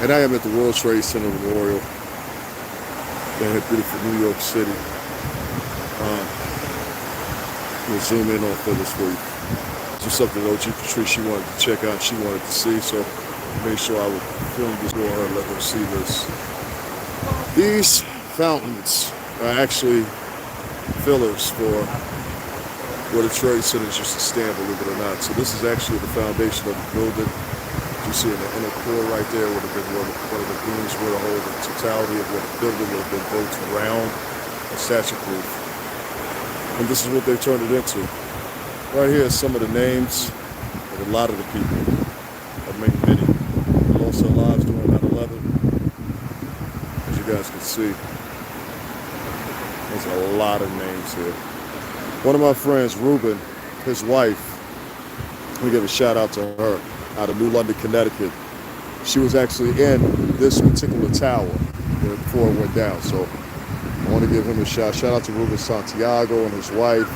And I am at the World Trade Center Memorial down here, beautiful New York City. We'll zoom in on Phyllis for you. Just something OG Patrice she wanted to check out, she wanted to see, so made sure I would film this for her and let her see this. These fountains are actually fillers for where the Trade Centers used to stand, believe it or not. So this is actually the foundation of the building. You see in the inner core right there would have been one of the beams would have hold the totality of what the building would have been built around a statue proof. And this is what they've turned it into. Right here are some of the names of a lot of the people. I mean many. They lost their lives during 9/11. As you guys can see, there's a lot of names here. One of my friends, Ruben, his wife, let me give a shout out to her, out of New London, Connecticut. She was actually in this particular tower before it went down. So I want to give him a shout. Shout out to Ruben Santiago and his wife.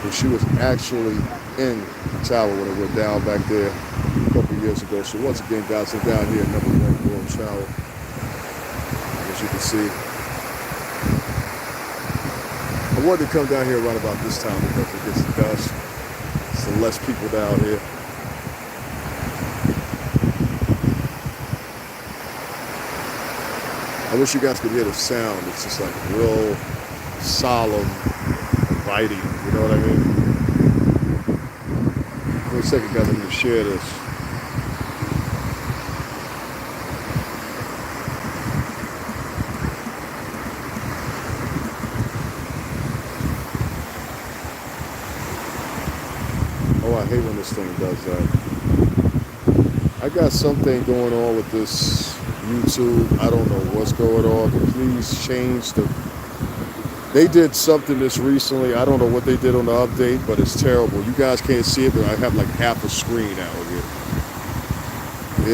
But she was actually in the tower when it went down back there a couple of years ago. So once again, guys, I'm down here at number 1 World Tower. As you can see. I wanted to come down here right about this time because it gets dusk. So less people down here. I wish you guys could hear the sound. It's just like real solemn, inviting. You know what I mean? For a second, guys, I'm going to share this. Oh, I hate when this thing does that. I got something going on with this YouTube. I don't know what's going on, but please change the... They did something this recently. I don't know what they did on the update, but it's terrible. You guys can't see it, but I have like half a screen out here.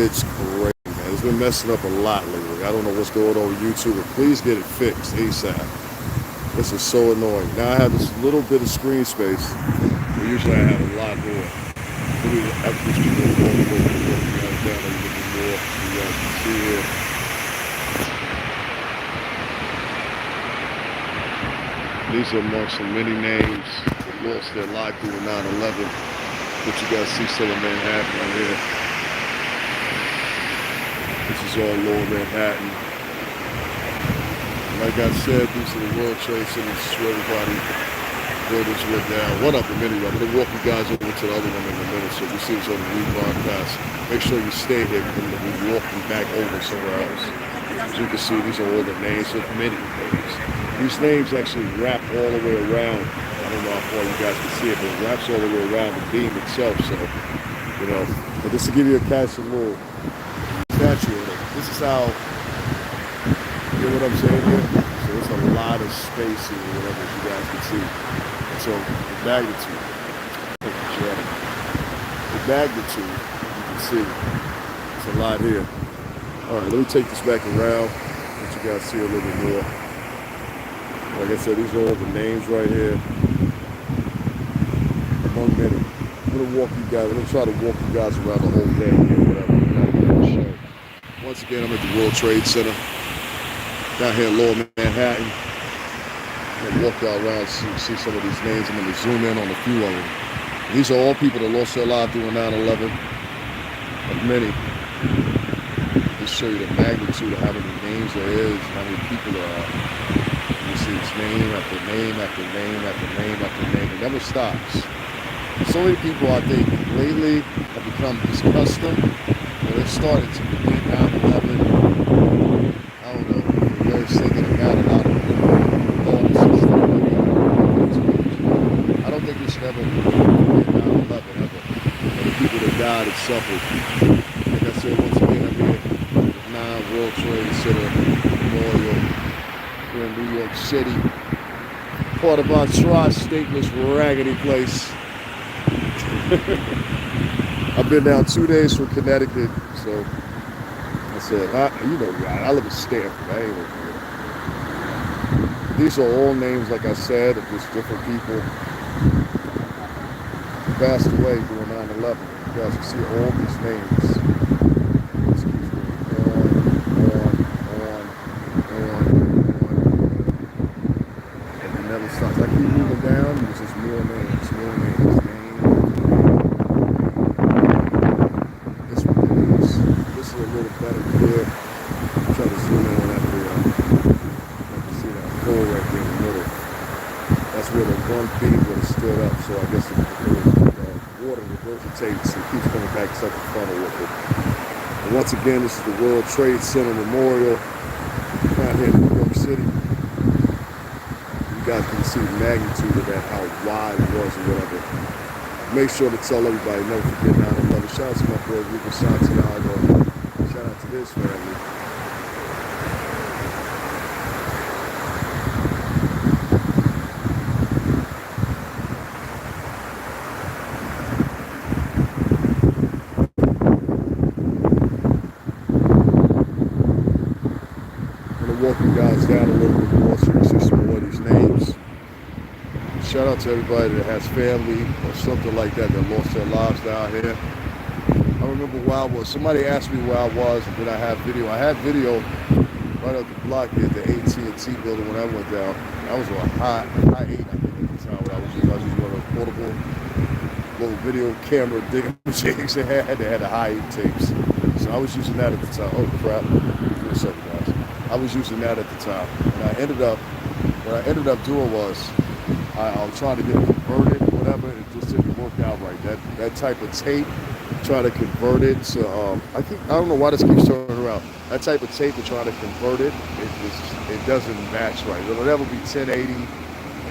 It's crazy, man. It's been messing up a lot lately. I don't know what's going on with YouTube, but please get it fixed ASAP. This is so annoying. Now I have this little bit of screen space, but usually I have a lot more. Maybe after this people are going to work down a little bit more. You guys can see here. These are amongst the many names that lost their life through 9/11. But you guys see some of Manhattan right here. This is all Lower Manhattan. Like I said, these are the World Trade Centers where everybody buildings went down. One of them anyway. I'm going to walk you guys over to the other one in a minute so you see it's on the rebroadcast. Make sure you stay here because we'll be walking back over somewhere else. As you can see, these are all the names of many names. These names actually wrap all the way around. I don't know how far you guys can see it, but it wraps all the way around the beam itself. So, you know, but just to give you a little statue of it. This is how, you know what I'm saying here? So it's a lot of space here, whatever you guys can see. And so the magnitude, you can see, it's a lot here. All right, let me take this back around, let you guys see a little bit more. Like I said, these are all the names right here. Among many. I'm gonna walk you guys. I'm gonna try to walk you guys around the whole thing here, whatever. Show. Once again, I'm at the World Trade Center down here in Lower Manhattan. I'm gonna walk y'all around so you can see some of these names. I'm gonna zoom in on a few of them. These are all people that lost their lives during 9/11. Of many. Just show you the magnitude of how many names there is, how many people there are. You see it's name after name after name after name after name. It never stops. So many people, I think, lately have become disgusted. It started to begin 9/11. I don't know. They're thinking about a lot of people. I don't think we should ever forget 9/11 ever. And the people that died and suffered. Like I said, once again, I'm here at 9 World Trade Center Memorial. In New York City, part of our tri-stateless raggedy place. I've been down 2 days from Connecticut, so I said, you know, I live in Stanford. I ain't over here. These are all names, like I said, of just different people who passed away during 9/11. You guys can see all these names. Excuse me. one beam when it stood up, so I guess the water regurgitates and keeps coming back. It's like a funnel with it. And once again, this is the World Trade Center Memorial out here in New York City. You guys can see the magnitude of that, how wide it was or whatever. Make sure to tell everybody, never forget 9/11. Shout out to my boy Ruben Santiago. Shout out to his family. Walk you guys down a little bit more so you can see some more of these names. Shout out to everybody that has family or something like that lost their lives down here. I remember where I was. Somebody asked me where I was and did I have video. I had video right up the block here at the AT&T building when I went down. I was on high 8, I think, at the time. When I was using one of those portable little video camera digging machines they had. They had the high 8 tapes. So I was using that at the time. Oh crap. Give me a second, guys. I was using that at the time. And what I ended up doing was I was trying to get it converted or whatever. It just didn't work out right. That type of tape, trying to convert it to I don't know why this keeps turning around. That type of tape to try to convert it, it doesn't match right. It'll never be 1080.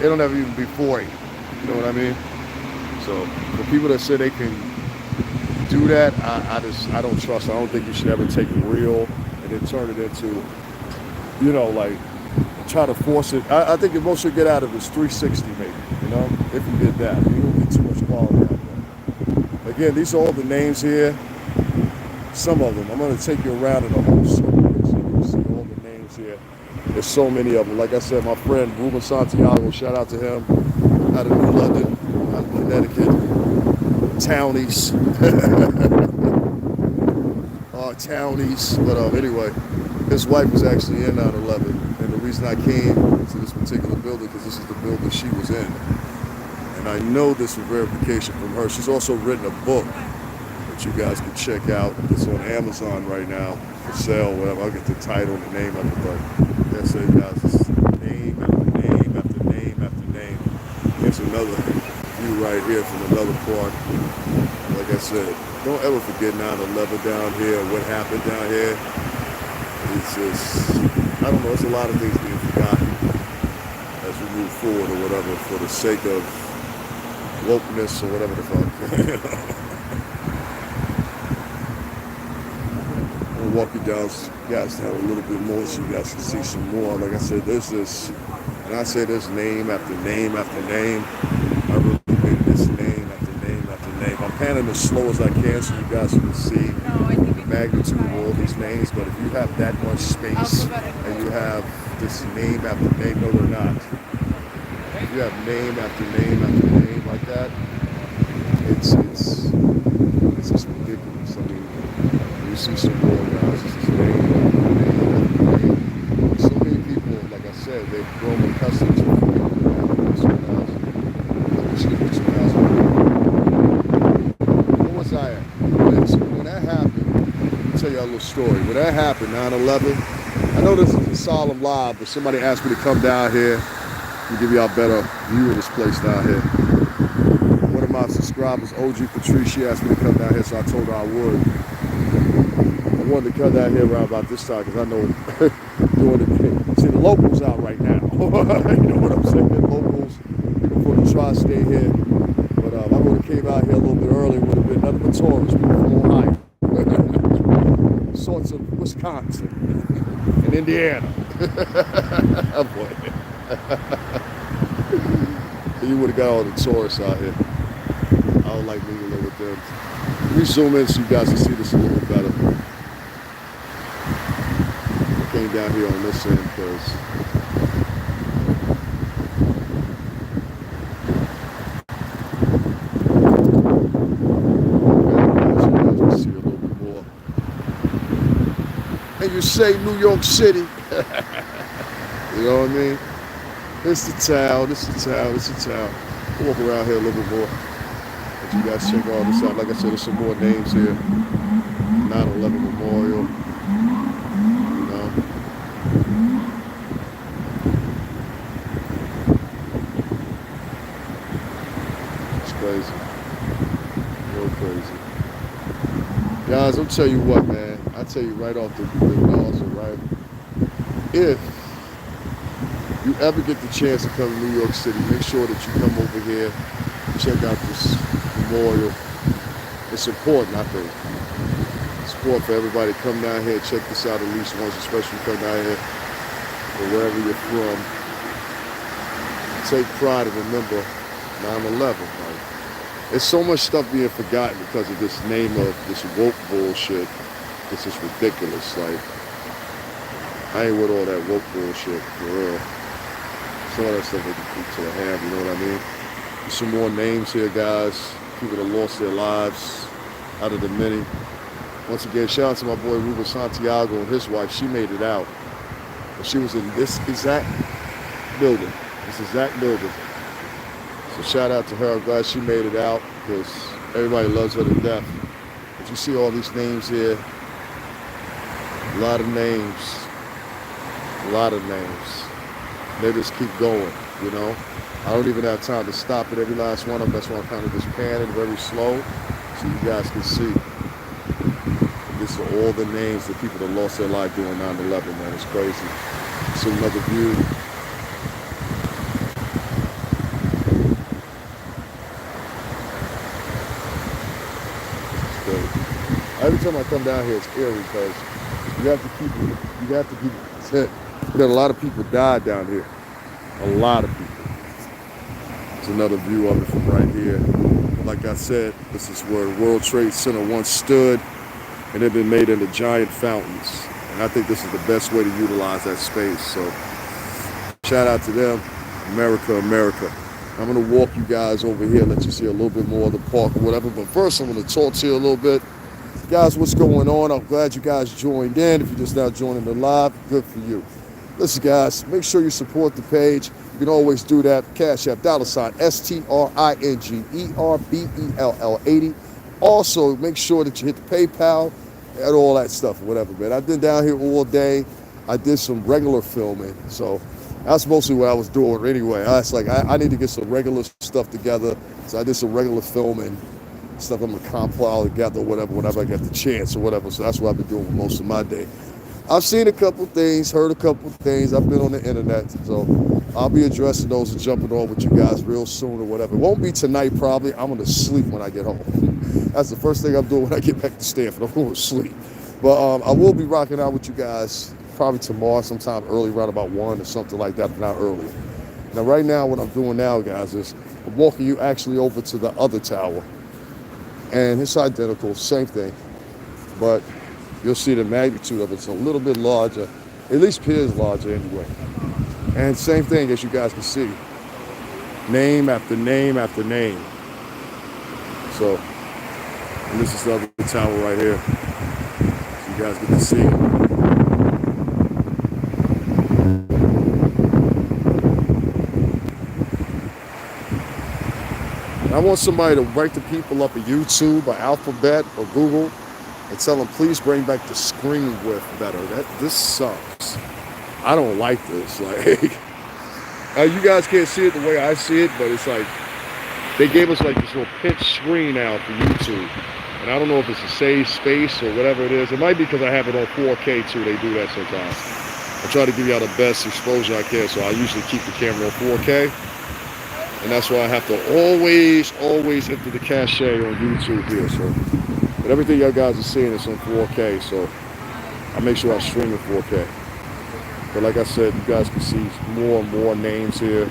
It'll never even be 480. You know what I mean? So for people that say they can do that, I don't trust. I don't think you should ever take a reel and then turn it into, you know, like try to force it. I think the most you get out of it is 360 maybe, you know, if you did that. You don't get too much quality out of that. Again, these are all the names here. Some of them. I'm going to take you around in the whole circle so you can see all the names here. There's so many of them. Like I said, my friend Ruben Santiago, shout out to him, out of New London, out of Connecticut. Townies. Townies. But anyway, his wife was actually in 9/11, and the reason I came to this particular building because this is the building she was in, and I know this for verification from her. She's also written a book that you guys can check out. It's on Amazon right now for sale. Whatever, I'll get the title and the name of it, but that's it, guys. It's name after name after name after name. Here's another view right here from another part. Like I said, don't ever forget 9/11 down here. What happened down here? It's just, I don't know, it's a lot of things being forgotten as we move forward or whatever for the sake of wokeness or whatever the fuck. I'll walk you guys down a little bit more so you guys can see some more. Like I said, there's this, and I say this name after name after name. I really made this name after name after name. I'm panning as slow as I can so you guys can see the magnitude of all these names, but if you have that much space and you have this name after name, no they're not. If you have name after name after name like that, it's just ridiculous. I mean, you see some more guys, it's just name after name after name. So many people, like I said, they've grown accustomed to it. What was I at? When that happened, tell you a little story. When that happened, 9/11, I know this is a solemn live, but somebody asked me to come down here and give y'all a better view of this place down here. One of my subscribers, OG Patrice, she asked me to come down here, so I told her I would. I wanted to come down here around about this time because I know doing it. See, the locals out right now. You know what I'm saying? The locals, people from the tri-state here. But I would have came out here a little bit earlier, would have been nothing but tourists, people from Ohio. Sorts of Wisconsin and Indiana. Oh boy. You would have got all the tourists out here. I don't like mingling with them. Let me zoom in so you guys can see this a little bit better. I came down here on this end because you say New York City. You know what I mean? It's the town, it's the town, it's the town. We'll walk around here a little bit more. Let you guys check all this out. Like I said, there's some more names here. 9/11 Memorial. You know. Guys, I'll tell you what, man. I'll tell you right off the nozzle, right? If you ever get the chance to come to New York City, make sure that you come over here, check out this memorial. It's important, I think. It's important for everybody to come down here, check this out at least once, especially come down here or wherever you're from. Take pride and remember 9/11. Like, there's so much stuff being forgotten because of this name of this woke bullshit. This is ridiculous. Like, I ain't with all that woke bullshit, for real. Some of that stuff they can keep to the hand, you know what I mean? There's some more names here, guys. People that lost their lives out of the many. Once again, shout out to my boy Ruben Santiago and his wife. She made it out. But she was in this exact building. This exact building. So shout out to her. I'm glad she made it out because everybody loves her to death. But you see all these names here. A lot of names. A lot of names. They just keep going, you know. I don't even have time to stop at every last one of them. That's why I'm kind of just panning very slow so you guys can see. These are all the names of people that lost their life during 9/11, man. It's crazy. It's another view. Every time I come down here, it's eerie because you have to keep, a lot of people died down here. A lot of people. It's another view of it from right here. Like I said, this is where World Trade Center once stood, and they've been made into giant fountains. And I think this is the best way to utilize that space. So shout out to them. America, America. I'm going to walk you guys over here, let you see a little bit more of the park or whatever. But first, I'm going to talk to you a little bit. Guys, what's going on? I'm glad you guys joined in. If you're just now joining the live, good for you. Listen, guys, make sure you support the page. You can always do that. Cash App, $STRINGERBELL80. Also, make sure that you hit the PayPal and all that stuff or whatever, man. I've been down here all day. I did some regular filming, so that's mostly what I was doing anyway. I was like, I need to get some regular stuff together, so I did some regular filming, stuff I'm gonna compile together, whenever I get the chance or whatever. So that's what I've been doing for most of my day. I've seen a couple things, heard a couple things. I've been on the internet, so I'll be addressing those and jumping on with you guys real soon or whatever. It won't be tonight, probably. I'm gonna sleep when I get home. That's the first thing I'm doing when I get back to Stanford. I'm going to sleep. But I will be rocking out with you guys probably tomorrow, sometime early, around about 1 or something like that, but not early. Now, right now, what I'm doing now, guys, is I'm walking you actually over to the other tower. And it's identical, same thing. But you'll see the magnitude of it. It's a little bit larger. At least appears larger anyway. And same thing, as you guys can see. Name after name after name. So, and this is the other tower right here. So you guys get to see it. I want somebody to write the people up at YouTube or Alphabet or Google and tell them, please bring back the screen width better. This sucks. I don't like this. Like, you guys can't see it the way I see it, but it's like they gave us like this little pitch screen now for YouTube. And I don't know if it's to save space or whatever it is. It might be because I have it on 4K too. They do that sometimes. I try to give y'all the best exposure I can, so I usually keep the camera on 4K. And that's why I have to always enter the cache on YouTube here. So, but everything y'all guys are seeing is on 4K, so I make sure I stream in 4K. But like I said, you guys can see more and more names here.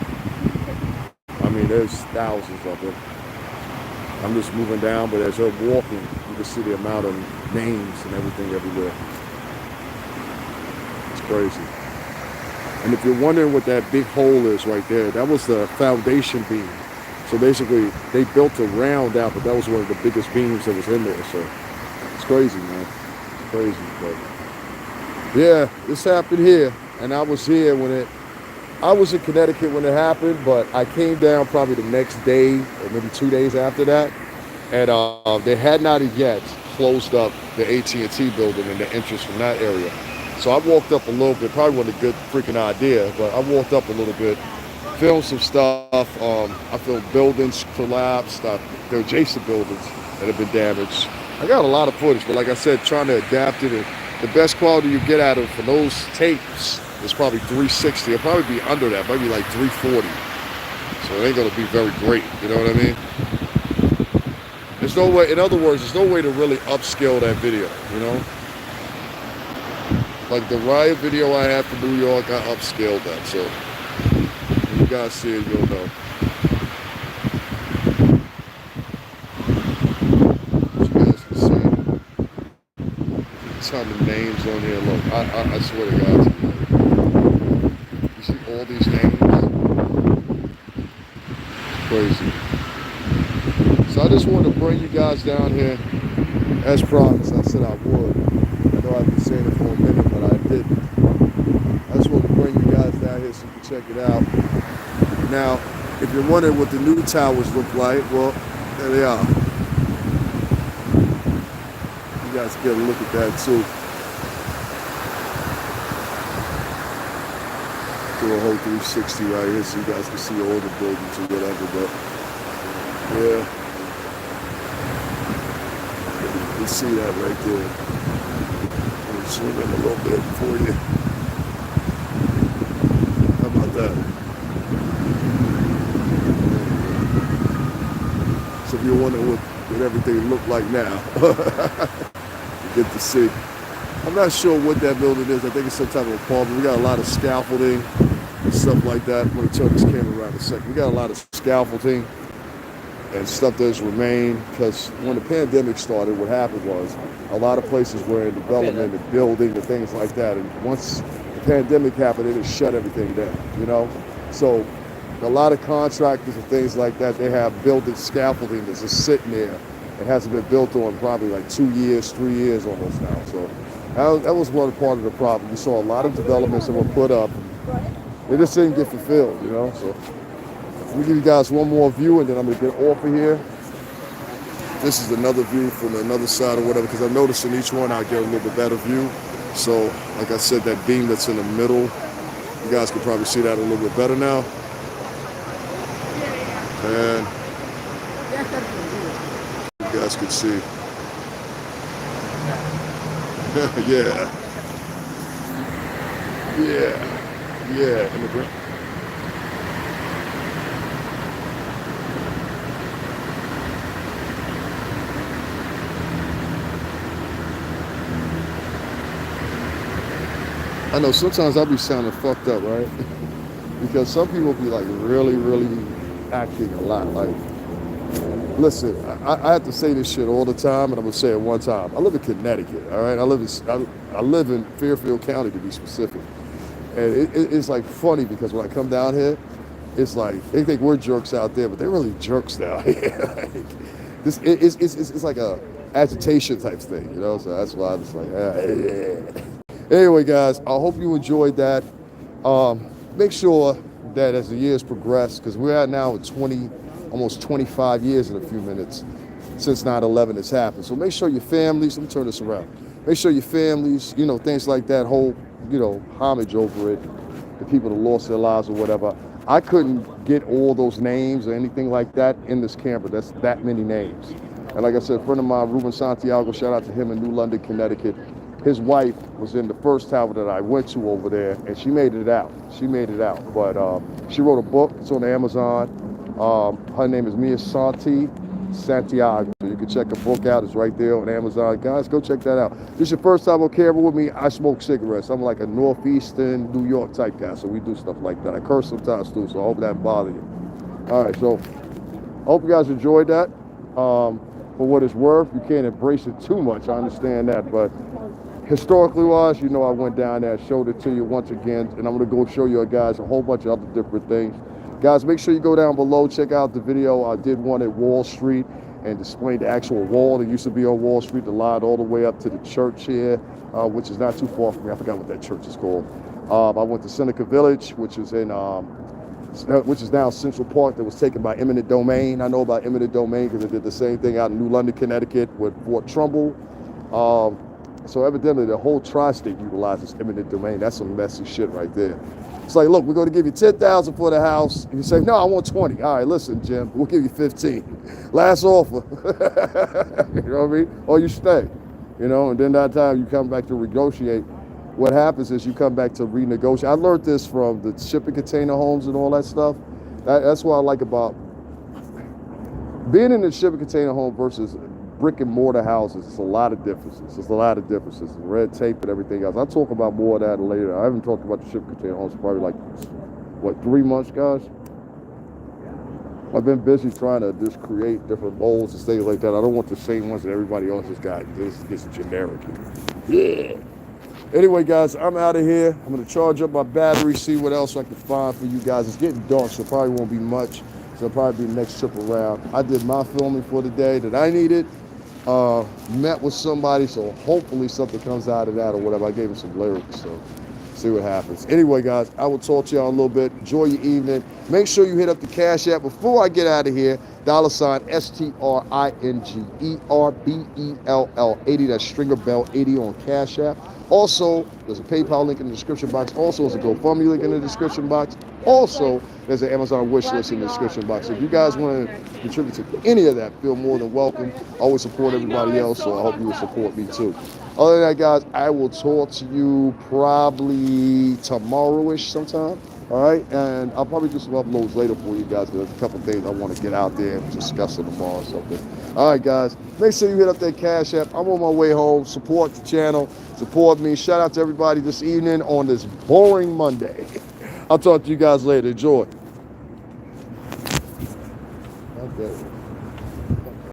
I mean, there's thousands of them. I'm just moving down, but as you're walking, you can see the amount of names and everything everywhere. It's crazy. And if you're wondering what that big hole is right there, that was the foundation beam. So basically, they built a round out, but that was one of the biggest beams that was in there. So it's crazy, man. It's crazy. But yeah, this happened here. And I was here when I was in Connecticut when it happened, but I came down probably the next day or maybe 2 days after that. And they had not yet closed up the AT&T building and the entrance from that area. So I walked up a little bit, probably wasn't a good freaking idea, but I walked up a little bit, filmed some stuff. I filmed buildings collapsed, the adjacent buildings that have been damaged. I got a lot of footage, but like I said, trying to adapt it. And the best quality you get out of for those tapes is probably 360. It'll probably be under that, maybe like 340. So it ain't gonna be very great. You know what I mean? There's no way. In other words, there's no way to really upscale that video. You know, like the riot video I had for New York, I upscaled that. So when you guys see it, you'll know. Some of the names on here. Look, I swear to God, you see all these names? Crazy. So I just wanted to bring you guys down here as promised. I said I would. I know I've been saying it for a minute, but I didn't. I just wanted to bring you guys down here so you can check it out. Now, if you're wondering what the new towers look like, well, there they are. You guys get a look at that too. Do a whole 360 right here so you guys can see all the buildings or whatever, but yeah. You can see that right there. Let me zoom in a little bit for you. How about that? So if you're wondering what everything looked like now, you get to see. I'm not sure what that building is. I think it's some type of apartment. We got a lot of scaffolding and stuff like that. I'm going to turn this camera around a second. We got a lot of scaffolding and stuff that's remained, because when the pandemic started, what happened was a lot of places were in development and building and things like that. And once the pandemic happened, it just shut everything down, you know? So a lot of contractors and things like that, they have building scaffolding that's just sitting there. It hasn't been built on probably like 2 years, 3 years almost now. So that was one part of the problem. We saw a lot of developments that were put up. They just didn't get fulfilled, you know? So let me give you guys one more view and then I'm gonna get off of here. This is another view from another side or whatever, because I noticed in each one I get a little bit better view. So like I said, that beam that's in the middle, you guys can probably see that a little bit better now. And you guys can see. Yeah. Immigrant. I know sometimes I'll be sounding fucked up, right? Because some people be like really, really acting a lot. Like, listen, I have to say this shit all the time, and I'm gonna say it one time. I live in Connecticut, all right? I live in Fairfield County, to be specific. And it's like funny because when I come down here, it's like they think we're jerks out there, but they're really jerks down here. Like, it's like a agitation type thing, you know? So that's why I'm just like, yeah. Anyway, guys, I hope you enjoyed that. Make sure that as the years progress, because we're at now at almost 25 years in a few minutes since 9/11 has happened. So make sure your families, let me turn this around. Make sure your families, you know, things like that, hold, you know, homage over it. The people that lost their lives or whatever. I couldn't get all those names or anything like that in this camera. That's that many names. And like I said, a friend of mine, Ruben Santiago, shout out to him in New London, Connecticut. His wife was in the first tower that I went to over there, and she made it out. But she wrote a book. It's on Amazon. Her name is Mia Santiago. So you can check her book out. It's right there on Amazon. Guys, go check that out. This is your first time on camera with me. I smoke cigarettes. I'm like a northeastern New York type guy, so we do stuff like that. I curse sometimes too, so I hope that doesn't bother you. All right, so I hope you guys enjoyed that. For what it's worth, you can't embrace it too much. I understand that, but historically wise, you know, I went down there, showed it to you once again, and I'm gonna go show you guys a whole bunch of other different things. Guys, make sure you go down below, check out the video. I did one at Wall Street and displayed the actual wall that used to be on Wall Street, the line all the way up to the church here, which is not too far from me. I forgot what that church is called. I went to Seneca Village, which is now Central Park, that was taken by eminent domain. I know about eminent domain because they did the same thing out in New London, Connecticut with Fort Trumbull. So evidently the whole tri-state utilizes eminent domain. That's some messy shit right there. It's like, look, we're going to give you $10,000 for the house. And you say, no, I want 20. All right, listen, Jim, we'll give you 15. Last offer. You know what I mean? Or you stay. You know, and then that time you come back to negotiate. What happens is you come back to renegotiate. I learned this from the shipping container homes and all that stuff. That's what I like about being in the shipping container home versus brick and mortar houses. It's a lot of differences. There's a lot of differences. Red tape and everything else. I'll talk about more of that later. I haven't talked about the shipping container homes for probably like, what, 3 months, guys? I've been busy trying to just create different molds and things like that. I don't want the same ones that everybody else has got. This gets generic. Yeah. Anyway, guys, I'm out of here. I'm going to charge up my battery, see what else I can find for you guys. It's getting dark, so probably won't be much. So it'll probably be the next trip around. I did my filming for the day that I needed. Met with somebody, so hopefully something comes out of that or whatever. I gave him some lyrics, so see what happens. Anyway, guys, I will talk to y'all a little bit. Enjoy your evening. Make sure you hit up the Cash App. Before I get out of here, $ STRINGERBELL 80. That's Stringer Bell 80 on Cash App. Also, there's a PayPal link in the description box. Also, there's a GoFundMe link in the description box. Also, there's an Amazon wish list in the description box. So if you guys want to contribute to any of that, feel more than welcome. I always support everybody else, so I hope you will support me too. Other than that, guys, I will talk to you probably tomorrow-ish sometime. All right, and I'll probably do some uploads later for you guys. There's a couple things I want to get out there and discuss it tomorrow or something. All right, guys, make sure you hit up that Cash App. I'm on my way home. Support the channel. Support me. Shout out to everybody this evening on this boring Monday. I'll talk to you guys later. Enjoy. Okay.